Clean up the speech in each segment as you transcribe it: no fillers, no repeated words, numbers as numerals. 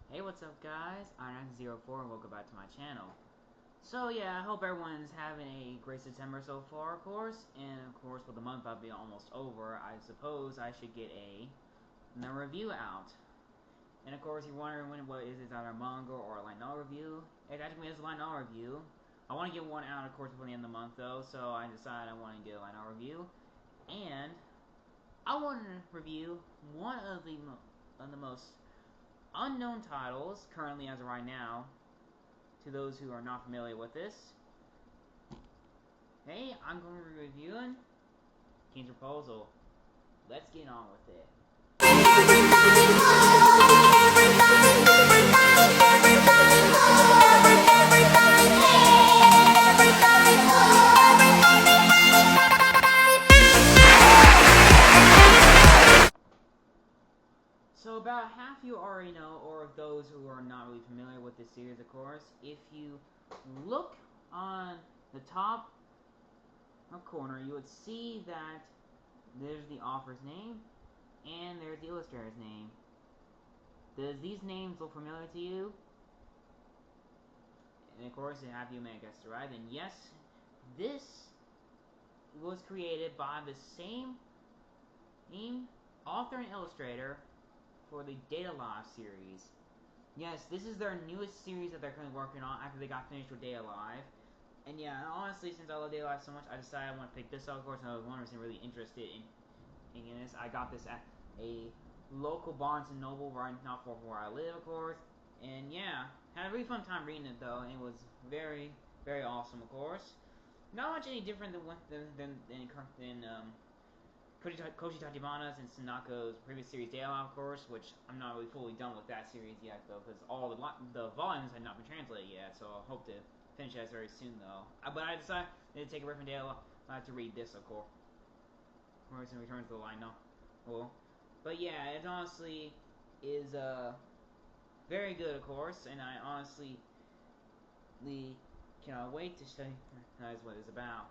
Hey, what's up guys? Iron04 and welcome back to my channel. So yeah, I hope everyone's having a great September so far, of course. And of course, with the month being almost over, I suppose I should get a review out. And of course, you're wondering what is it, either a manga or a light novel review? It actually is a light novel review. I want to get one out, of course, before the end of the month though, so I decided I want to get a light novel review. And I want to review one of the most unknown titles currently as of right now to those who are not familiar with this. Hey, I'm going to be reviewing King's Proposal. Let's get on with it. So about half you already know, or those who are not really familiar with this series, of course, if you look on the top corner, you would see that there's the author's name and there's the illustrator's name. Does these names look familiar to you? And of course, have you may have guessed it right, then yes, this was created by the same author and illustrator for the Date A Live series. Yes, this is their newest series that they're currently working on after they got finished with Date A Live. And yeah, honestly, since I love Date A Live so much, I decided I want to pick this up. Of course, I was 100% really interested in this. I got this at a local Barnes & Noble right not far from where I live, of course. And yeah, had a really fun time reading it though, and it was very, very awesome, of course. Not much any different than Koshi Tachibana's and Sanako's previous series, Date A Live, of course, which I'm not really fully done with that series yet, though, because all the volumes had not been translated yet, so I hope to finish that very soon, though. But I decided to take a break from Date A Live to read this, of course. Morrison Returns to the Line, no. Cool. But yeah, it honestly is very good, of course, and I honestly cannot wait to show you guys what it's about.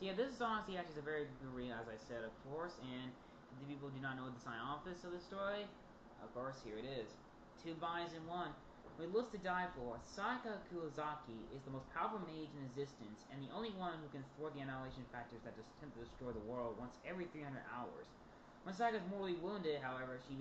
So yeah, this is honestly actually a very good read, as I said, of course, and the people do not know the synopsis of the story, of course, here it is. Two bodies in one. With looks to die for, Saika Kuwasaki is the most powerful mage in existence, and the only one who can thwart the annihilation factors that attempt to destroy the world once every 300 hours. When Saika is mortally wounded, however, she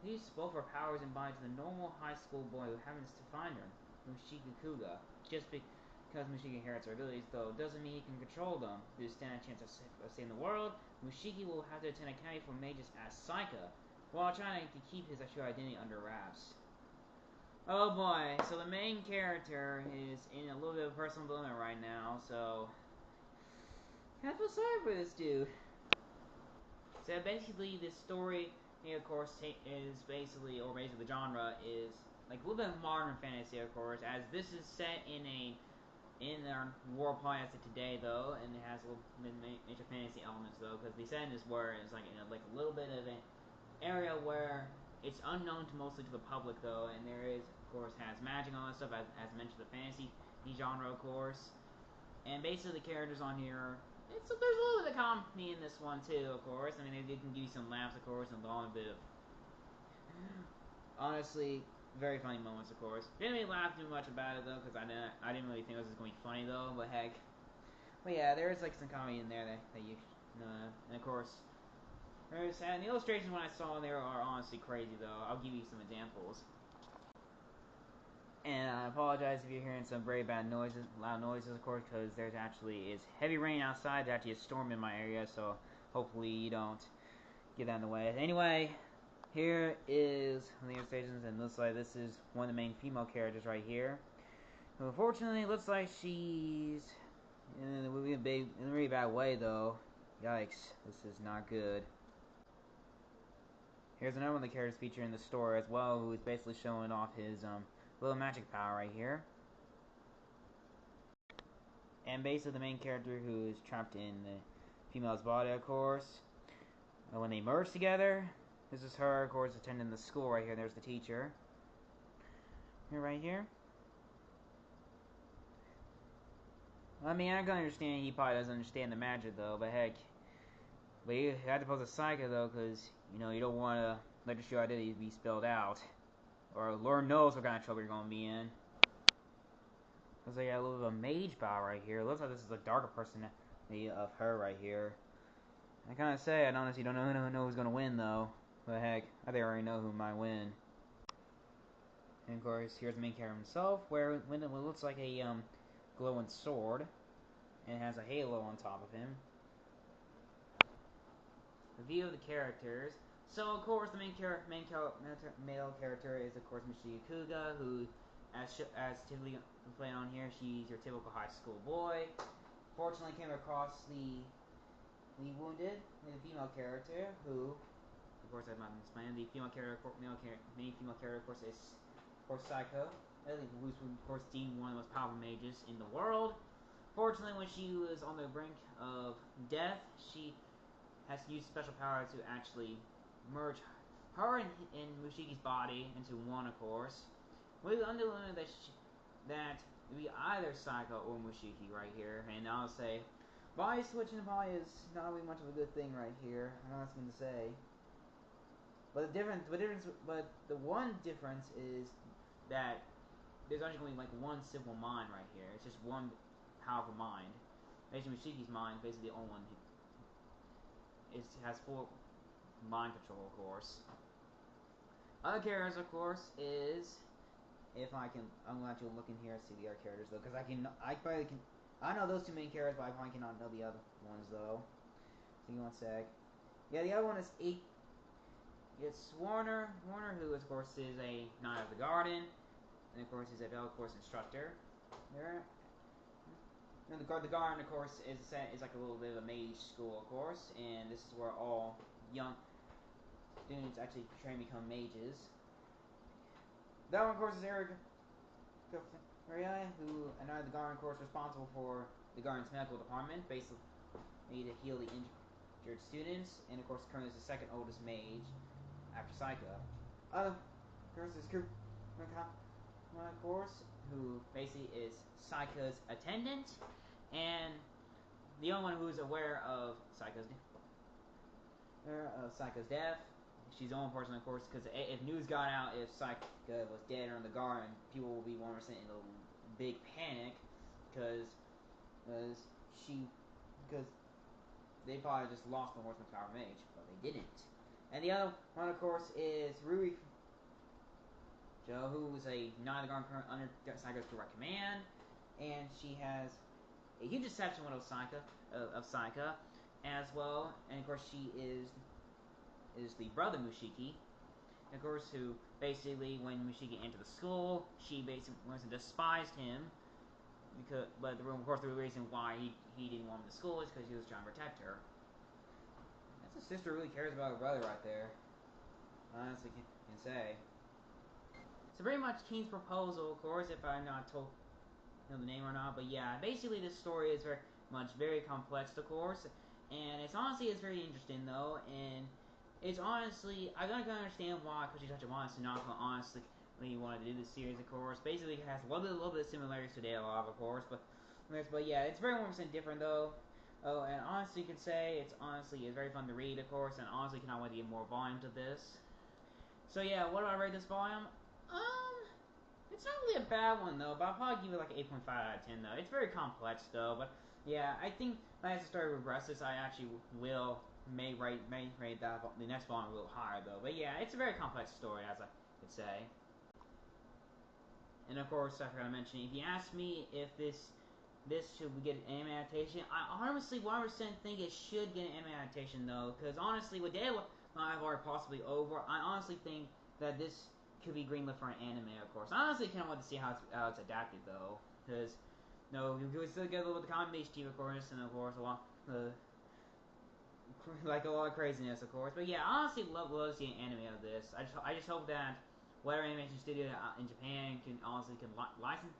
uses both her powers and body to the normal high school boy who happens to find her, Mushiki Kuga, just because Mushiki inherits her abilities, though, doesn't mean he can control them. To stand a chance of saving the world, Mushiki will have to attend a academy for mages as Saika, while trying to keep his true identity under wraps. Oh boy, so the main character is in a little bit of a personal dilemma right now, so I feel sorry for this dude. So basically, this story, of course, is basically the genre is like a little bit of modern fantasy, of course, as this is set in our world probably as of today, though, and it has a little major fantasy elements, though, because the setting is where it's like like a little bit of an area where it's unknown to mostly to the public, though, and there is, of course, has magic and all that stuff, as mentioned, the fantasy genre, of course. And basically, the characters on here, there's a little bit of comedy in this one, too, of course. I mean, they can give you some laughs, of course, and a long bit of, honestly, very funny moments, of course. Didn't really laugh too much about it, though, because I didn't really think this was going to be funny, though, but heck. But yeah, there is, like, some comedy in there that you, and of course, and the illustrations when I saw there are honestly crazy, though. I'll give you some examples. And I apologize if you're hearing some very bad noises, loud noises, of course, because there's actually is heavy rain outside. There's actually a storm in my area, so hopefully you don't get that in the way. Anyway, here is the illustrations, and looks like this is one of the main female characters right here. Unfortunately, it looks like she's in a really bad way, though. Yikes, this is not good. Here's another one of the characters featured in the store as well, who is basically showing off his little magic power right here. And basically the main character who is trapped in the female's body, of course. And when they merge together, this is her, of course, attending the school right here. There's the teacher. Here, right here. I mean, I can understand he probably doesn't understand the magic, though, but heck. But you had to post a Saika though, because you know you don't want to let your true identity be spelled out, or Lord knows what kind of trouble you're gonna be in. Looks like I got a little bit of a mage bow right here. Looks like this is a darker personality of her right here. I kind of say I honestly don't know who's gonna win though. But heck, I think I already know who might win. And of course, here's the main character himself, wearing what looks like a glowing sword, and has a halo on top of him. Review of the characters. So of course, the male character is of course Michiki Kuga, who, as typically played on here, she's your typical high school boy. Fortunately, came across the wounded, the female character, who, of course, I'm not explaining. The female character, main female character, of course, is Saika, who's of course deemed one of the most powerful mages in the world. Fortunately, when she was on the brink of death, she has to use special power to actually merge her and Mushiki's body into one, of course. With the underline that it would be either Saika or Mushiki right here, and I'll say body switching is not really much of a good thing right here. I know what I'm going to say. But the one difference is that there's only going to be like one simple mind right here. It's just one powerful mind. Basically, Mushiki's mind, basically the only one who has full mind control, of course. Other characters, of course, is I'm gonna let you look in here and see the other characters though, because I know those two main characters, but I probably cannot know the other ones though. Give me one sec. Yeah, the other one is it's Warner, who of course is a Knight of the Garden, and of course he's a Bell Course instructor. There. And the Garden, of course, is like a little bit of a mage school, of course, and this is where all young students actually train to become mages. That one, of course, is Eric Maria, who a Knight of the Garden, of course, responsible for the Garden's medical department, basically to heal the injured students, and of course, currently is the second oldest mage after Saika. Of course, is of course, who basically is Saika's attendant, and the only one who's aware of Saika's death. She's the only person, of course, because if news got out if Saika was dead or in the garden, people will be 100% in a big panic, because they probably just lost the Horseman's Power Mage, but they didn't. And the other one, of course, is Rui Joe, who is a Knight of the Garden under Saika's direct command, and she has a huge deception with Saika, as well. And of course, she is the brother Mushiki, of course, who basically, when Mushiki entered the school, she basically wants to despise him. But of course, the reason why he didn't want him to school is because he was trying to protect her. That's a sister who really cares about her brother right there. Honestly, can say. So pretty much King's proposal, of course, if I'm not told the name or not, but yeah, basically this story is very complex, of course, and it's very interesting though, and it's honestly I can understand why Koshi Tachibana Sunako honestly when he wanted to do this series, of course. Basically, it has a little bit of similarities to Daylove, of course, but yeah, it's very 100% different though. Oh, and honestly, you could say it's very fun to read, of course, and honestly, cannot wait to get more volumes of this. So yeah, what do I rate this volume? It's not really a bad one though, but I'll probably give it like 8.5 out of 10 though. It's very complex though, but yeah, I think as the story progresses, I actually may rate the next volume a little higher though. But yeah, it's a very complex story, as I could say. And of course, I forgot to mention, if you ask me if this should get an anime adaptation, I honestly 100% think it should get an anime adaptation though, because honestly, with Daylove possibly over, I honestly think that this could be greenlit for an anime, of course. I honestly can't wait to see how it's adapted, though, because you can still get a little bit of the comic-based team, of course, and of course a lot of craziness, of course. But yeah, I honestly love to see an anime of this. I just hope that whatever animation studio in Japan can license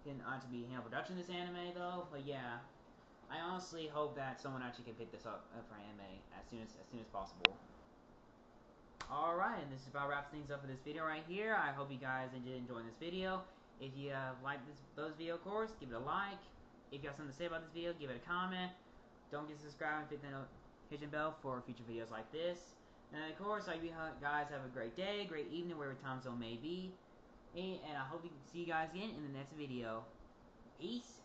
to be handle production of this anime, though. But yeah, I honestly hope that someone actually can pick this up for anime as soon as possible. Alright, and this about wraps things up for this video right here. I hope you guys did enjoy this video. If you liked those video, of course, give it a like. If you have something to say about this video, give it a comment. Don't forget to subscribe and hit notification bell for future videos like this. And of course, I hope you guys have a great day, great evening, wherever time zone may be. And I hope to see you guys again in the next video. Peace.